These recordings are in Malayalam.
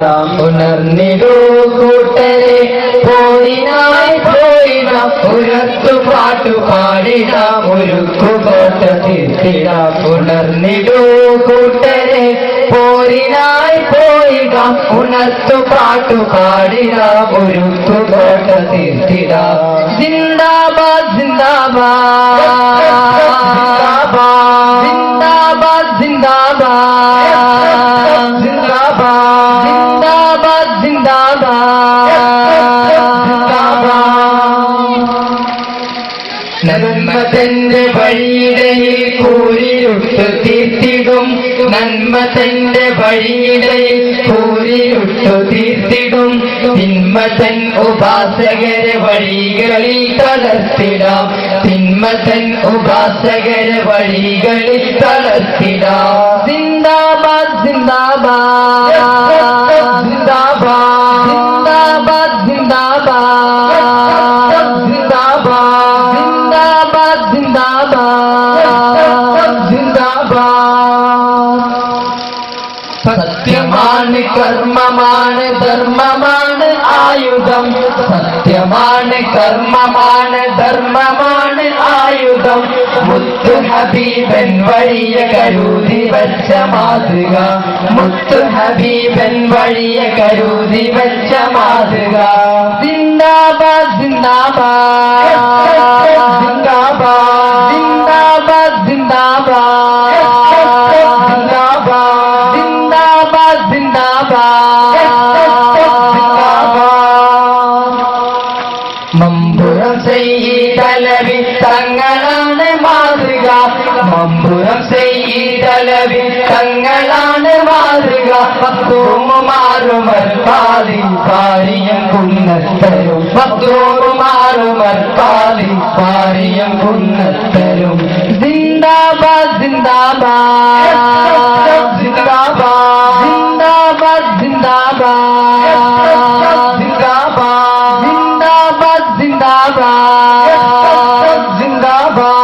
ഉണർന്നിടൂ കൂട്ടരെ പോയിനായി പോയിടാം ഉയർത്തു പാട്ടു പാടിടാം ഒരുക്കുകോട്ട തീർത്തിടാം. ഉണർന്നിടൂ കൂട്ടരെ പോരിനായി പോയിടാം ഉണർത്തു പാട്ടു പാടിടാം ഒരുക്കുകോട്ട തീർത്തിടാം. ജിന്ദാബാദ് ജിന്ദാബാദ് ജിന്ദാബാദ് ജിന്ദാബാദ് ജിന്ദാബാദ് നന്മ തന്റെ വഴിയിടയിൽ കൂരിരുട്ട് തീർത്തിടും. നന്മ തന്റെ വഴിയിടയിൽ കൂരിരുട്ടു തീർത്തിടും. തിന്മ തൻ ഉപാസകരെ വഴികളിൽ തളർത്തിടാം. തിന്മ തൻ ഉപാസകരെ വഴികളിൽ തളർത്തിടാം. സിന്ദാബാദ് സിന്ദാബാദ് സിന്ദാബാദ് സിന്ദാബാദ് സിന്ദാബാദ് സിന്ദാബാദ് സിന്ദാബാദ് സിന്ദാബാദ്. സത്യമാണ് കർമ്മമാണ് ധർമ്മമാണ് ആയുധം. സത്യമാണ് കർമ്മമാണ് ധർമ്മമാണ് ആയുധം. മുത്തു ഹബീബൻ വഴിയ കരുതി വച്ച മാതൃക. മുത്തു ഹബീബൻ വഴിയ കരുതി വച്ച മാതൃക. സിന്ദാബാദ് സിന്ദാബാദ് സിന്ദാബാദ് സിന്ദാബാദ് സിന്ദാബാദ് സിന്ദാബാദ് മമ്പുറം സയ്യിദലവി തങ്ങളാണ് മാതൃക. മമ്പുറം സയ്യിദലവി തങ്ങളാണ് മാതൃക. പത്തോറുമാറുമർ പാതി പാരിയം കുന്നത്തരും. പത്തോറുമാറുമർ പാതി പാരിയം കുന്നത്തരും. സിന്ദാബാദ് സിന്ദാബാദ് സിന്ദാബാദ് സിന്ദാബാദ് സിന്ദാബാദ് സിന്ദാബാദ് സിന്ദാബാദ് സിന്ദാബാദ്.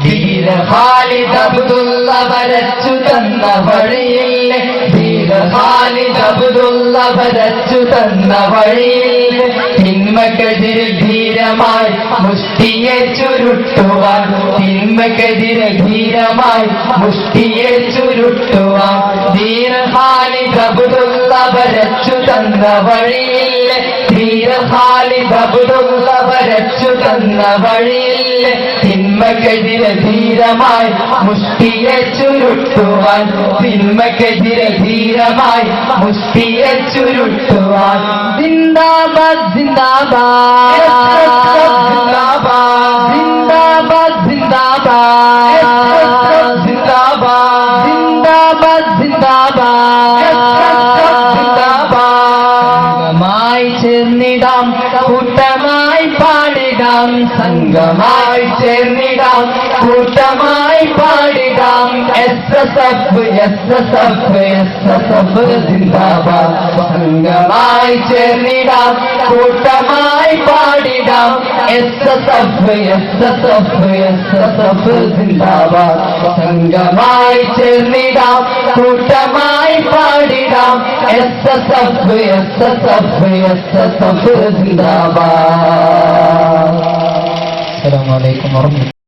ധീര ഖാലിദ് അബ്ദുള്ള വരച്ചു തന്ന വഴിയിൽ. ധീര ഖാലിദ് അബ്ദുള്ള വരച്ചു തന്ന വഴിയിൽ. തിന്മക്കെതിരെ ധീരമായി മുഷ്ടിയെ ചുരുട്ടുവാൻ. തിന്മക്കെതിരെ ധീരമായി മുഷ്ടിയെ ചുരുട്ടുവാൻ. ധീര ഖാലിദ് അബ്ദുള്ള വരച്ചു തന്ന വഴിയിൽ. ധീര ഖാലിദ് അബ്ദുള്ള വരച്ചു തന്ന വഴിയിൽ. തിന്മക്കെതിരെ ധീരമായി മുഷ്ടിയെ ചുരുട്ടുവാൻ. തിന്മക്കെതിരെ ധീരമായി മുഷ്ടിയെ ചുരുട്ടുവാൻ. സിന്ദാബാദ് സിന്ദാബാദ് സിന്ദാബാദ് സിന്ദാബാദ് സിന്ദാബാദ് സിന്ദാബാദ് സിന്ദാബാദ് സംഘമായി ചേർന്നിടാം കൂട്ടമായി പാടിടാം. സംഘമായി ചേർന്നിടാം കൂട്ടമായി പാടിടാം. എസ്എസ്എഫ് എസ്എസ്എഫ് എസ്എസ്എഫ് സിന്ദാബാദ്. സംഘമായി ചേർന്നിടാം കൂട്ടമായി പാടിടാം. എസ്എസ്എഫ് എസ്എസ്എഫ് എസ്എസ്എഫ് സിന്ദാബാദ്. സംഘമായി ചേർന്നിടാം കൂട്ടമായി പാടിടാം. എസ്എസ്എഫ് എസ്എസ്എഫ് എസ്എസ്എഫ് സിന്ദാബാദ്. അസ്സലാമു അലൈക്കും വറഹ്മത്തുള്ളാഹി.